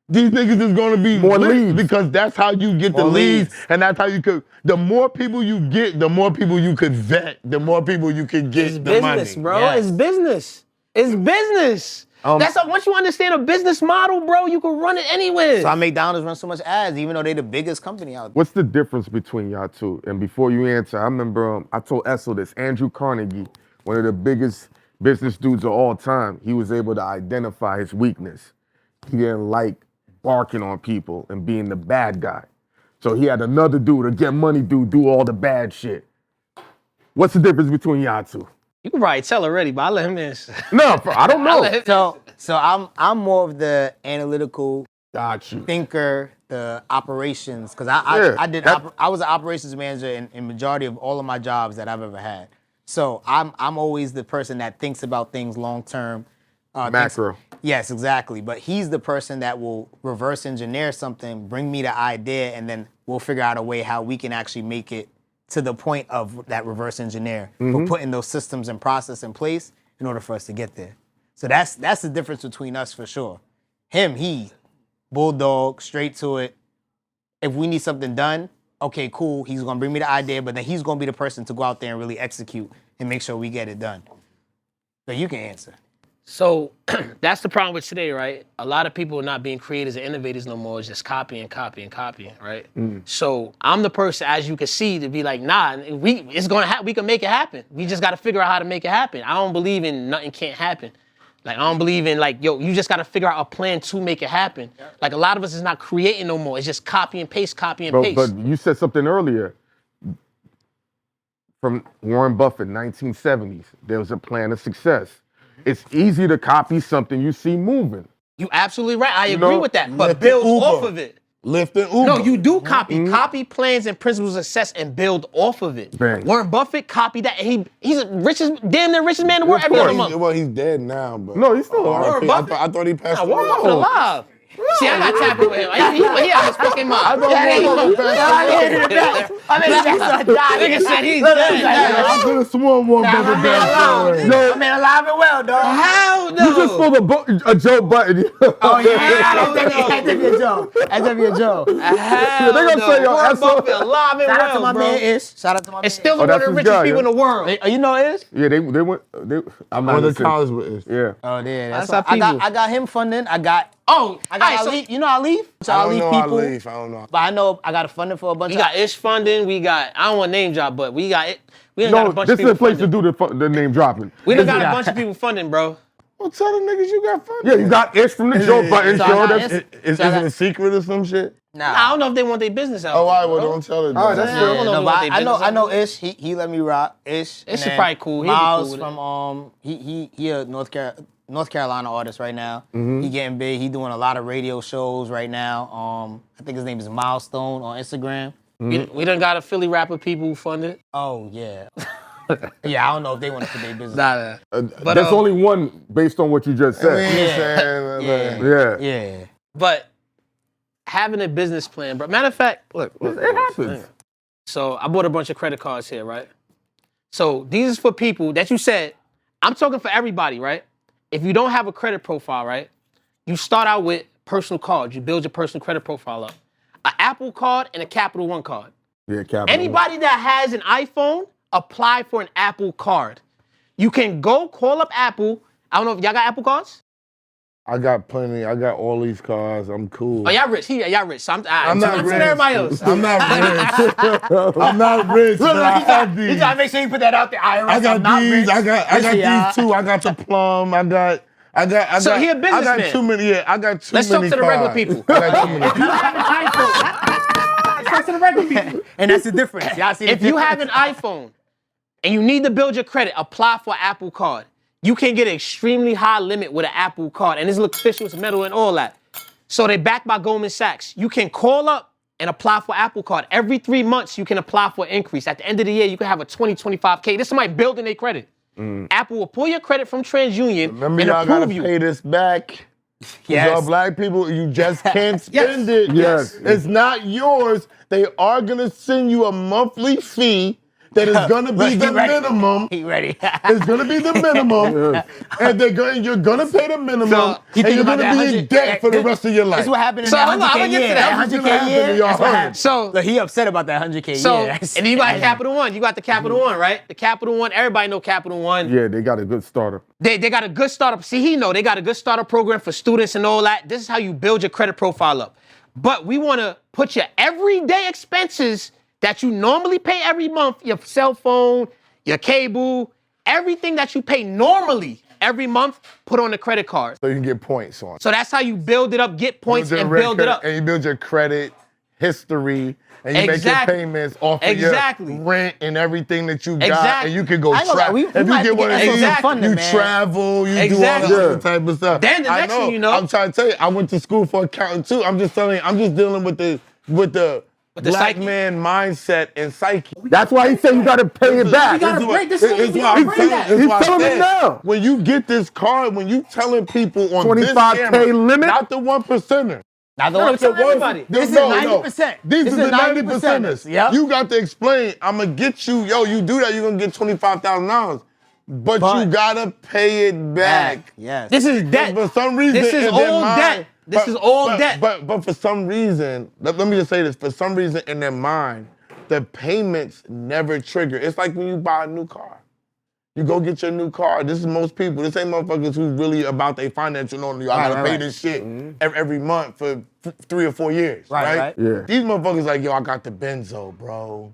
these niggas is gonna be More lit leads. because that's how you get the More leads, leads. and that's how you could. The more people you get, the more people you could vet, the more people you could get It's the business, money. bro. Yes. It's business. It's business. That's once you understand a business model, bro, you can run it anywhere. So McDonald's run so much ads, even though they the biggest company out there. What's the difference between y'all two? And before you answer, I remember I told Essel this. Andrew Carnegie, one of the biggest business dudes of all time, he was able to identify his weakness. He didn't like barking on people and being the bad guy. So he had another dude, a get money dude, do all the bad shit. What's the difference between y'all two? You can probably tell already, but I'll let him answer. No, I don't know. So I'm more of the analytical Got you. thinker, the operations, because Yeah, I was an operations manager in majority of all of my jobs that I've ever had. So I'm always the person that thinks about things long term. Macro. Yes, exactly. But he's the person that will reverse engineer something, bring me the idea, and then we'll figure out a way how we can actually make it to the point of that reverse engineer. For putting those systems and process in place in order for us to get there. So that's the difference between us for sure. He bulldog, straight to it. If we need something done, okay, cool. He's gonna bring me the idea, but then he's gonna be the person to go out there and really execute and make sure we get it done. So you can answer. So that's the problem with today, right? A lot of people are not being creators and innovators no more. It's just copying, right? So I'm the person, as you can see, to be like, nah, we can make it happen. We just got to figure out how to make it happen. I don't believe in nothing can't happen. Like, I don't believe in like, yo, you just got to figure out a plan to make it happen. Like, a lot of us is not creating no more. It's just copy and paste. But you said something earlier. From Warren Buffett, 1970s, there was a plan of success. It's easy to copy something you see moving. You absolutely right. I agree know, with that. But Lyft build and Uber. off of it. Lyft and Uber. No, you do copy. Copy plans and principles of success and build off of it. Bang. Warren Buffett copied that. And he's the damn near richest man in the world Of every other course. month. Well, he's dead now, but No, he's still alive. RIP. I thought he passed away. Warren Buffett alive. See, I got tapped with him. He out his fucking mind. Nigga said he's dead. I could have sworn one brother passed away. Man, alive and well, dog. How You just though? pulled a Joe Button. Oh yeah, that's definitely a joke. That's definitely a joke. How they gonna say, yo, Warren that's all- Buffett alive and Shout out to my well, bro. man Ish. Shout out to my man. It's still Oh, one of that's the his richest guy, people in yeah. the world. You know Ish? Yeah, they went. I'm not I went to listening. college with this. Yeah. Oh yeah, That's what- how people- I got him funding. I got Oh, Ali. You know Ali? I don't know people. I leave. I don't know. But I know I got a funding for a bunch we of. got Ish funding. We got, I don't want name drop, but we got it. We done got No, a bunch this of is people the place funding. to do the name dropping. We done got a bunch of people funding, bro. Well, tell the niggas you got fun. Yeah, you got Ish from the Joe Button So I show. got That's, Ish. Is it a secret or some shit? I don't know if they want their business out. Oh, all right, there, well, bro. don't tell it. All right, that's Yeah, fair. I don't know No, if but they I know business Ish. He let me rock. Ish. Ish is and then probably cool. He'll be Miles cool with from he a North Carolina artist right now. Mm-hmm. He getting big. He doing a lot of radio shows right now. I think his name is Milestone on Instagram. We done got a Philly rapper people funded. Oh yeah. Yeah, I don't know if they want to put their business. Nah. But, That's only one based on what you just said. Yeah. Yeah. Yeah. But having a business plan, bro. Matter of fact, look, It happens. so I bought a bunch of credit cards here, right? So these is for people that you said, I'm talking for everybody, right? If you don't have a credit profile, right? You start out with personal cards. You build your personal credit profile up. An Apple card and a Capital One card. Yeah, Capital. Anybody that has an iPhone, apply for an Apple card. You can go call up Apple. I don't know if y'all got Apple cards? I got plenty. I got all these cars. I'm cool. Oh, y'all rich. Y'all rich. So I'm not rich. everybody else. I'm not rich. I'm not rich, but I have He these. trying to make sure you put that out there. I got these. I got Listen, y'all. these too. I got the Plum. I got. So he a I got businessman. too many. Yeah, I got too Let's talk many to the regular cars. people. I got too many. Talk to the regular people. And that's the difference. Y'all see the If you difference? have an iPhone and you need to build your credit, apply for an Apple card. you can get an extremely high limit with an Apple card, and it's official, it's metal and all that. So they backed by Goldman Sachs. You can call up and apply for Apple card. Every 3 months, you can apply for an increase. At the end of the year, you can have a 20, 25K. This is somebody building their credit. Apple will pull your credit from TransUnion Remember, and y'all gotta approve you. pay this back. Yes. Y'all black people, you just can't spend it. Yes. It's not yours. They are gonna send you a monthly fee that is gonna be the minimum. He ready. It's gonna be the minimum, and you're gonna pay the minimum, So, and you're gonna be in debt for the rest of your life. This is what happened in So, that hold on, 100K I'ma get year. to that. That This is 100K what happened year. to y'all. That's what happened. So, Look, he upset about that 100K so year. and then you got Capital One. You got the Capital One, right? The Capital One, everybody know Capital One. Yeah, they got a good starter. They got a good startup. See, they got a good startup program for students and all that. This is how you build your credit profile up. But we want to put your everyday expenses that you normally pay every month, your cell phone, your cable, everything that you pay normally every month, put on the credit card. So you can get points on. So that's how you build it up, get points, Build and your build it up. And you build your credit history, and you make your payments off of your rent and everything that you got, and you can go travel. If you get one of these, you travel, you do all the other type of stuff. Then the next thing you know, I'm trying to tell you, I went to school for accounting too. I'm just telling you, I'm just dealing with the black psyche? man mindset and psyche. That's why he said you gotta pay it back. You gotta break this. He's telling it now. When you get this card, when you telling people on 25K this camera, limit? not the 1%er. Now the No, one tell everybody. This is 90%. These This are is the 90%ers. Yep. You got to explain, I'm going to get you, you do that, you're going to get $25,000. But you got to pay it back. Yes. this is debt. For some reason, This is in their all mind- debt. This is all debt. But for some reason, let me just say this, for some reason in their mind, the payments never trigger. It's like when you buy a new car. You go get your new car. This is most people. This ain't motherfuckers who really about their financial only. I gotta pay this shit every month for 3 or 4 years, right? Yeah. These motherfuckers like, I got the Benzo, bro.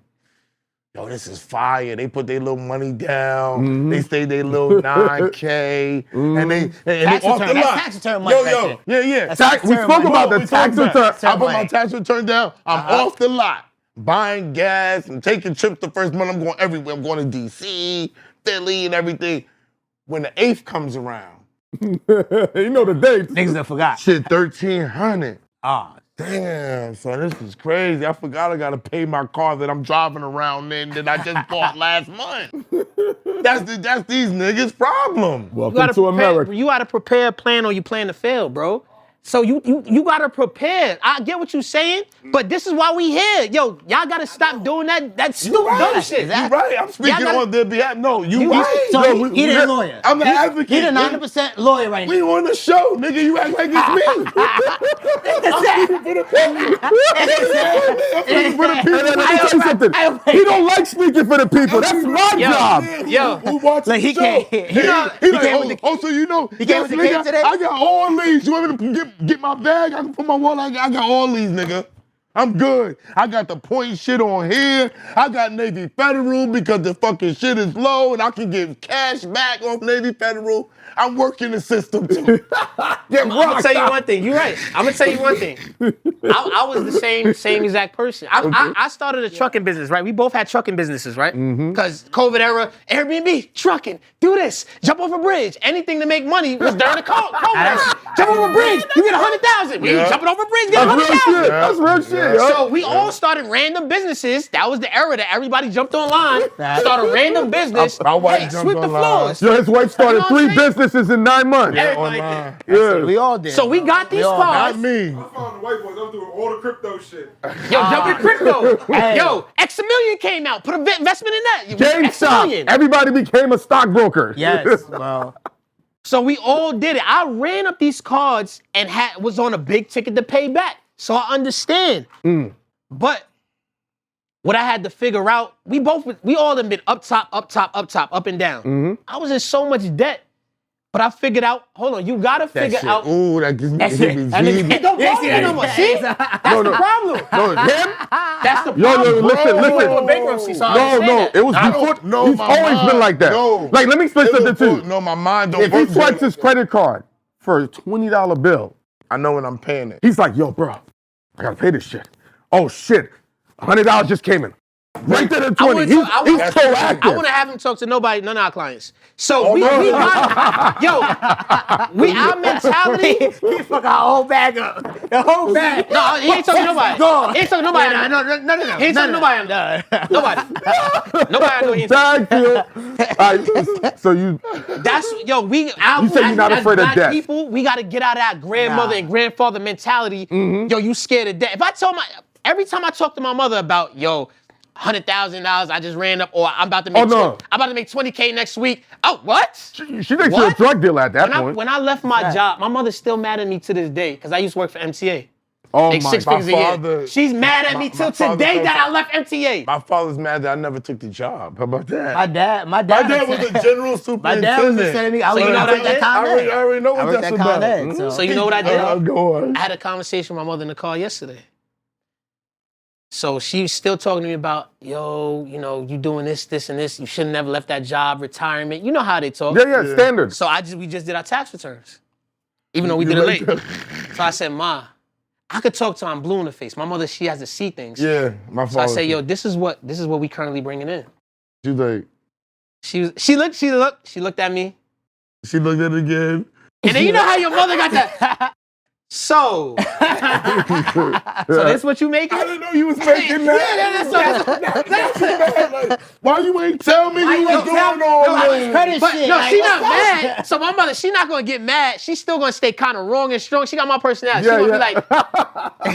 Yo, this is fire. They put their little money down. They stay their little 9K, and they Tax off return. the That's lot. tax return money right there. Yeah. That's tax We return spoke money. about the We tax talked about return. I put my tax return down. I'm off the lot, buying gas and taking trips the first month. I'm going everywhere. I'm going to DC, Philly, and everything. When the 8th comes around, You know the dates. Niggas that forgot. shit, 1,300. Ah. Damn, son, this is crazy. I forgot I gotta pay my car that I'm driving around in that I just bought last month. That's these niggas' problem. Welcome to America. You gotta prepare a plan or you plan to fail, bro. So you gotta prepare. I get what you're saying, but this is why we here. Yo, y'all gotta stop doing that stupid dumb shit. You right. I'm speaking on their behalf. No, you You- right. So Yo, he the lawyer. I'm the advocate. He the nigga. 90% lawyer right We now. on the show, nigga. You act like it's me. And let me tell you something. He don't like speaking for the people. That's my job. Yo, Who watches Like, he the can't- show? he not- He he like, came with the- so you know, he came with the nigga, cake today? I got all these. You want me to get my bag? I can put my wallet. I got all these, nigga. I'm good. I got the point shit on here. I got Navy Federal because the fucking shit is low and I can get cash back off Navy Federal. I'm working the system too. I'm gonna tell you one thing. You're right. I'm gonna tell you one thing. I was the same exact person. I started a trucking business, right? We both had trucking businesses, right? Because COVID era, Airbnb, trucking, do this, jump off a bridge, anything to make money was during the COVID era. Jump over a bridge, you get 100,000. We jumping over a bridge, get 100,000. That's real shit. Yo. So we all started random businesses. That was the era that everybody jumped online. Started random business. My wife Hey, jumped sweep the online. floors. Yo, his wife started You know what I'm 3 saying? businesses in 9 months. Everybody Online. did. We all did. So we got these Not cards. me. I found the white boys. I'm doing all the crypto shit. Yo, jump in crypto. Hey. Yo, X a million came out. Put an investment in that. X a GameStop. million. Everybody became a stockbroker. Yes, bro. So we all did it. I ran up these cards and was on a big ticket to pay back. So I understand. But what I had to figure out, we all have been up top, up and down. I was in so much debt. But I figured out, hold on, you gotta figure out. Ooh, that gives me That's it. heebie-jeebies. It don't bother me no more. See? That's the problem. No, him? That's the Yo, problem. listen. For bankruptcy, so I No, understand that. it was I before. don't know He's my always mind. been like that. No. Like, let me explain something to you. No, my mind don't If he work. swipes his credit card for a $20 bill, I know when I'm paying it. he's like, yo, bro, I gotta pay this shit. Oh, shit. $100 just came in. Right there at I 20. wouldn't He's talk- I wouldn't- proactive. I wouldn't have him talk to nobody, none of our clients. So we got, our mentality. He fuck our whole bag up. The whole bag. No, he ain't talking to nobody. Gone. He ain't talking to nobody. Yeah, no. He ain't talking to nobody. Nobody. Nobody I know he ain't talking. BagFuel. So you That's say you're not as afraid of black death. people, we got to get out of that grandmother and grandfather mentality. Yo, you scared of death. If I tell every time I talk to my mother about, $100,000 I just ran up, or I'm about to make I'm about to make 20K next week. Oh, what? She thinks you're a drug dealer at that point. When I left my job, my mother's still mad at me to this day because I used to work for MTA. Oh Make my 6 God. figures a year. She's mad at me till today that I left MTA. My father's mad that I never took the job. How about that? My dad was a general My dad was superintendent. sending me. I So you know what I worked did? at Con Ed. I already know what I worked that's at Con about. Ed, So you know what I did? Go on. I had a conversation with my mother in the car yesterday. So she's still talking to me about, you doing this, and this. You should have never left that job, retirement. You know how they talk. Yeah, standard. So we just did our tax returns, even though we did it late. So I said, Ma, I could talk to her, I'm blue in the face. My mother, she has to see things. Yeah, my father. So I say, this is what we currently bringing in. She's like, She looked at me. she looked at it again. And then you know how your mother got that. So that's what you making? I didn't know you was making that. Like, why you ain't tell me you was doing all this? But no, she not mad. So my mother, she not gonna get mad. She's still gonna stay kind of wrong and strong. She got my personality. She gonna be like,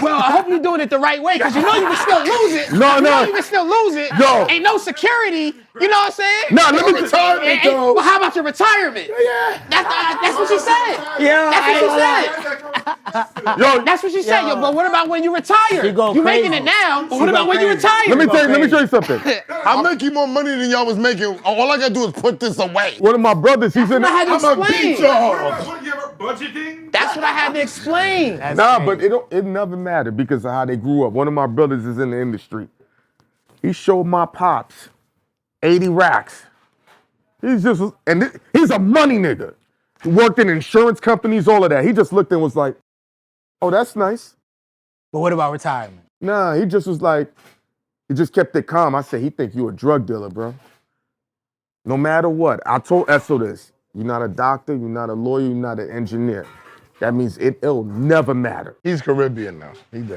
well, I hope you're doing it the right way, because you know you can still lose it. You know you can still lose it. No. Ain't no security. You know what I'm saying? No, let me retirement, though. Well, how about your retirement? Yeah. That's what she said. Yeah, That's what she said. Yo, That's what she said. Yo, but what about when you retire? She go You making crazy. it now, but what about when you retire? let me show you something. I'm making more money than y'all was making. All I gotta do is put this away. One of my brothers, he's in I had to I'm gonna explain. beat y'all. What, you ever budgeting? That's what I had to explain. but it never mattered because of how they grew up. One of my brothers is in the industry. He showed my pops 80 racks. He's a money nigga. He worked in insurance companies, all of that. He just looked and was like, oh, that's nice. But what about retirement? Nah, he just was like, he just kept it calm. I said, he think you a drug dealer, bro. No matter what. I told Esso this. You're not a doctor, you're not a lawyer, you're not an engineer. That means it'll never matter. He's Caribbean now.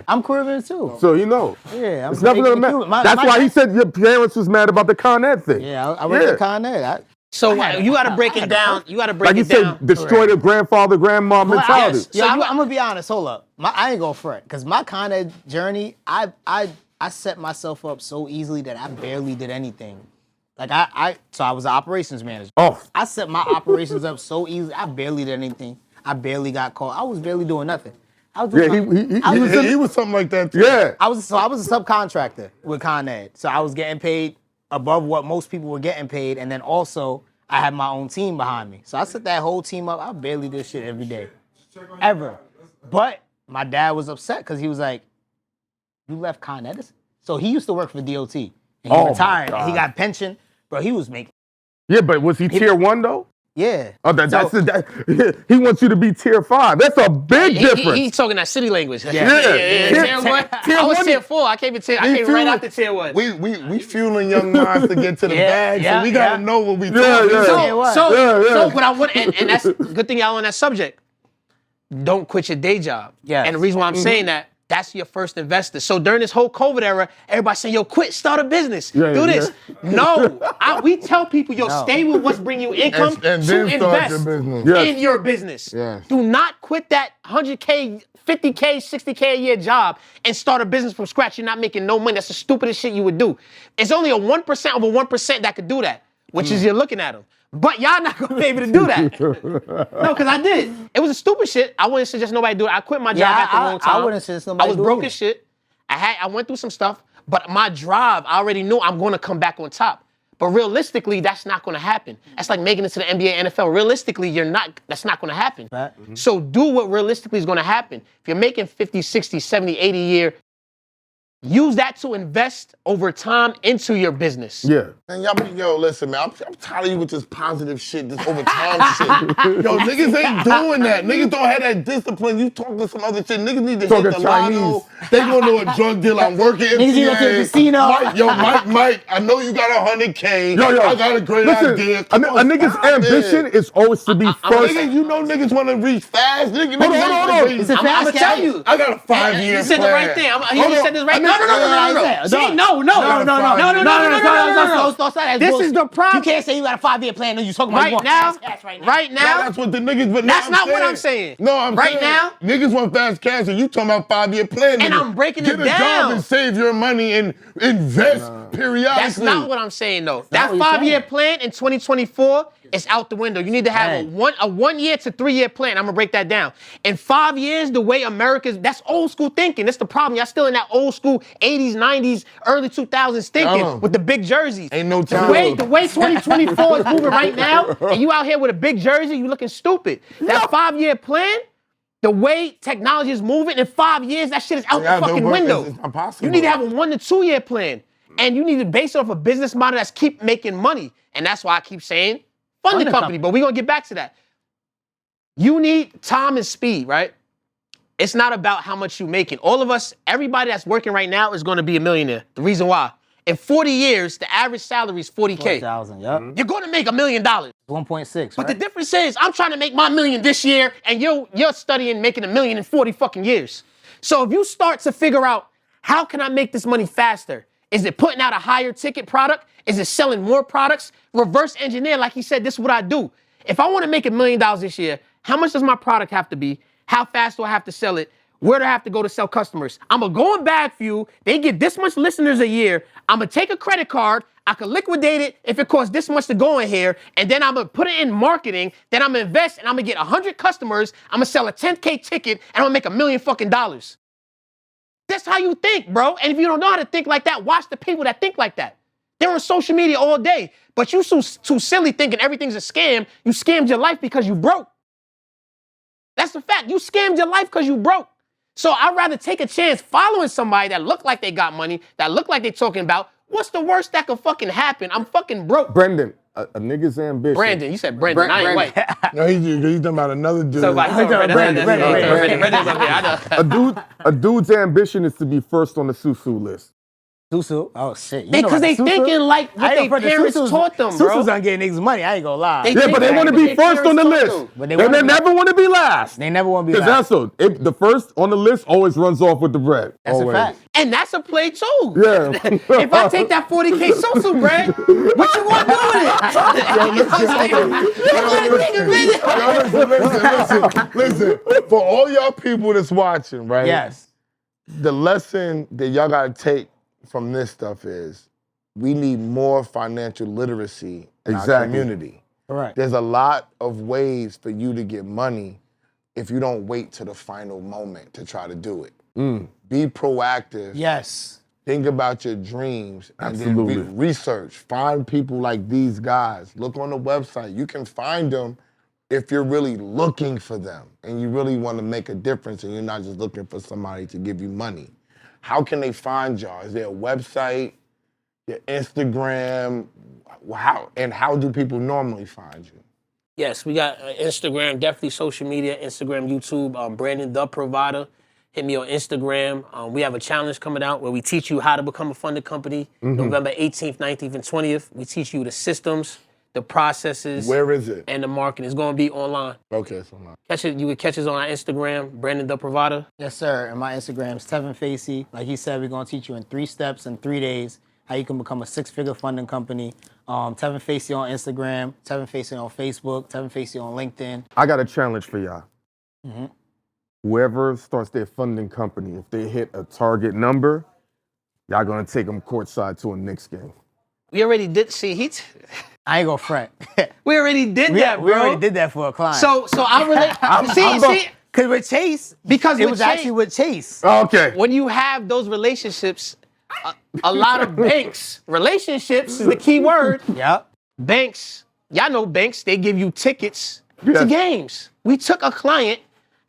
I'm Caribbean too. So you know. Yeah, I'm It's never gonna matter. That's why he said your parents was mad about the Con Ed thing. Yeah, I worked at Con Ed. So you got to break it down. You got to break Like you it down. said, destroy the grandfather, grandma mentality. yes. Yeah, So I'm you- gonna be honest. Hold up, I ain't gonna front because my Con Ed journey, I set myself up so easily that I barely did anything. Like so I was an operations manager. Oh, I set my operations up so easily. I barely did anything. I barely got called. I was barely doing nothing. I was doing he was something like that too. yeah. I was a subcontractor with Con Ed. So I was getting paid above what most people were getting paid, and then also I had my own team behind me. So I set that whole team up. I barely did shit every day. Ever. But my dad was upset because he was like, you left Con Ed? So he used to work for DOT. And he Oh my retired. And he God. got pension. Bro, he was making. Yeah, but was he tier 1 though? Yeah. Oh, he wants you to be tier 5. That's a big difference. He's talking that city language. Yeah. Tier 1. Tier I was one- tier 4. I came right after tier 1. We fueling young minds to get to the bag, so we gotta know what we doing. yeah. So what I want, and that's a good thing y'all on that subject. Don't quit your day job. Yes. And the reason why I'm saying that, that's your first investor. So during this whole COVID era, everybody saying, yo, quit, start a business. Yeah, Do yeah. this. No. We tell people, yo, stay with what's bringing you income And to then start your invest business. Yes. in your business. Yes. Do not quit that 100K, 50K, 60K a year job and start a business from scratch. You're not making no money. That's the stupidest shit you would do. It's only a 1% of a 1% that could do that, which is you're looking at them. But y'all not gonna be able to do that. No, because I did. It was a stupid shit. I wouldn't suggest nobody do it. I quit my job at the wrong time. I wouldn't suggest nobody I was do broke it. as shit. I went through some stuff, but my drive, I already knew I'm gonna come back on top. But realistically, that's not gonna happen. That's like making it to the NBA, NFL. Realistically, that's not gonna happen. So do what realistically is gonna happen. If you're making 50, 60, 70, 80 a year, use that to invest over time into your business. Yeah. And y'all be, yo, listen, man, I'm tired of you with this positive shit, this over time shit. Yo, niggas ain't doing that. Niggas don't have that discipline. You talking some other shit. Niggas need to hit the lotto. They gonna know what drug deal I'm working. Niggas need to go to the casino. Mike, I know you got 100K. Yo, I got a great idea. A nigga's ambition is always to be first. Niggas, you know niggas want to reach fast. Hold on. It's a I'm fast gonna tell you. I got a 5-year You plan. said it right there. He said this right now. No. See, no. This is the problem. You can't say you got a 5-year plan and you talking about Right now, right now. That's what the niggas. But That's not what I'm saying. No, I'm Right saying now- niggas want fast cash, and you talking about 5-year plan. And nigga. I'm breaking it Get a down. job and save your money and invest periodically. That's not what I'm saying though. That what you're 5-year saying. plan in 2024 is out the window. You need to have a 1 year to 3 year plan. I'm gonna break that down. In 5 years, the way that's old school thinking. That's the problem. Y'all still in that old school 80s, 90s, early 2000s thinking with the big jerseys. Ain't no time. The way 2024 is moving right now, and you out here with a big jersey, you looking stupid. That 5-year plan, the way technology is moving, in 5 years, that shit is out the fucking window. It's impossible. You need to have a 1 to 2 year plan. And you need to base it off a business model that's keep making money. And that's why I keep saying funding company. But we're going to get back to that. You need time and speed, right? It's not about how much you're making. All of us, everybody that's working right now is going to be a millionaire. The reason why. In 40 years, the average salary is 40K. 40,000, yep. You're going to make $1 million. 1.6, But the difference is, I'm trying to make my $1 million this year, and you're studying making $1 million in 40 fucking years. So if you start to figure out, how can I make this money faster? Is it putting out a higher ticket product? Is it selling more products? Reverse engineer, like he said, this is what I do. If I want to make $1 million this year, how much does my product have to be? How fast do I have to sell it? Where do I have to go to sell customers? I'm going to go in BagFuel. They get this much listeners a year. I'm going to take a credit card. I can liquidate it if it costs this much to go in here. And then I'm going to put it in marketing. Then I'm going to invest and I'm going to get 100 customers. I'm going to sell a 10K ticket and I'm going to make $1 million fucking dollars. That's how you think, bro. And if you don't know how to think like that, watch the people that think like that. They're on social media all day. But you too silly thinking everything's a scam. You scammed your life because you broke. That's the fact. You scammed your life because you broke. So I'd rather take a chance following somebody that look like they got money, that look like they talking about, what's the worst that could fucking happen? I'm fucking broke. Brendan, a nigga's ambition. Brandon, you said Brendan. I ain't white. No, he's talking about another dude. So like, Brendan's up here. I know. A dude's ambition is to be first on the Susu list. Susu? Oh, shit. Because they thinking like what their parents taught them, bro. Susu's on getting niggas money. I ain't gonna lie. Yeah, but they want to be first on the list. But they never want to be last. They never want to be Because last. that's the first on the list always runs off with the bread. That's always. a fact. And that's a play too. Yeah. If I take that 40K Susu bread, what you gonna do with it? Listen. For all y'all people that's watching, right? Yes. The lesson that y'all gotta take from this stuff is we need more financial literacy in our community. Correct. There's a lot of ways for you to get money if you don't wait to the final moment to try to do it. Be proactive. Yes. Think about your dreams. Absolutely. And then research. Find people like these guys. Look on the website. You can find them if you're really looking for them and you really want to make a difference and you're not just looking for somebody to give you money. How can they find y'all? Is there a website, your Instagram? How do people normally find you? Yes, we got Instagram, definitely social media, Instagram, YouTube, Brandon the Provider. Hit me on Instagram. We have a challenge coming out where we teach you how to become a funded company. November 18th, 19th, and 20th. We teach you the systems, the processes. Where is it? And the marketing. It's going to be online. Okay, so now. You would catch us on our Instagram, Brandon the Provider. Yes, sir. And my Instagram is Tevin Facey. Like he said, we're going to teach you in 3 steps in 3 days how you can become a 6-figure funding company. Tevin Facey on Instagram, Tevin Facey on Facebook, Tevin Facey on LinkedIn. I got a challenge for y'all. Whoever starts their funding company, if they hit a target number, y'all gonna take them courtside to a Knicks game. We already did. I ain't gonna front. We already did that, bro. We already did that for a client. So I relate. See, because with Chase, because it was actually with Chase. Okay. When you have those relationships, a lot of banks, relationships is the key word. Yep. Banks, y'all know banks, they give you tickets to games. We took a client,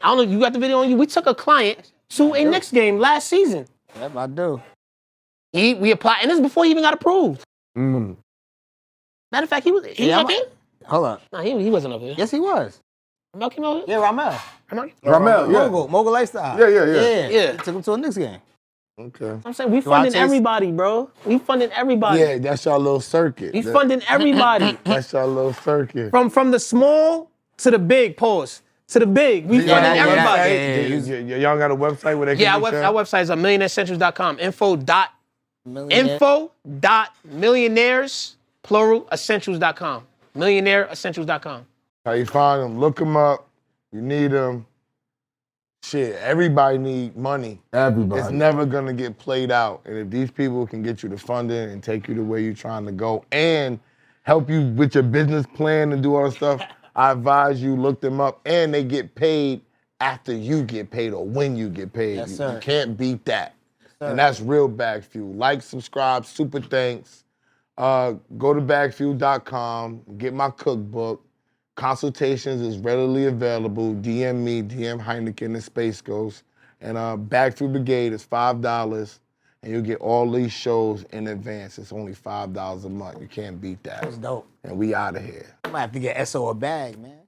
I don't know if you got the video on you, we took a client to a Knicks game last season. Yep, I do. We applied, and this is before he even got approved. Mm. Matter of fact, he was up here? Hold up. Nah, he wasn't up here. Yes, he was. Ramel came over here? Yeah, Ramel. Ramel, yeah. Mogul Lifestyle. Yeah. Yeah. He took him to a Knicks game. Okay. I'm saying we funding Chase? everybody, bro. We funding everybody. Yeah, that's your little circuit. We funding everybody. That's your little circuit. From the small to the big, pause. To the big. We funding everybody. Y'all got a website where they can Yeah, reach our out? website is millionaireessentials.com. Info.millionaires, plural, essentials.com. Millionaireessentials.com. How you find them? Look them up. You need them. Shit, everybody need money. Everybody. It's never gonna get played out. And if these people can get you the funding and take you the way you're trying to go and help you with your business plan and do all that stuff, I advise you look them up, and they get paid after you get paid or when you get paid. Yes, You sir. can't beat that. Sir. And that's real BagFuel. Like, subscribe, super thanks. Go to BagFuel.com, get my cookbook. Consultations is readily available. DM me, DM Hynaken and Space Ghost. And BagFuel BRIGADE is $5, and you'll get all these shows in advance. It's only $5 a month. You can't beat that. That's dope. And we out of here. I might have to get SO a bag, man.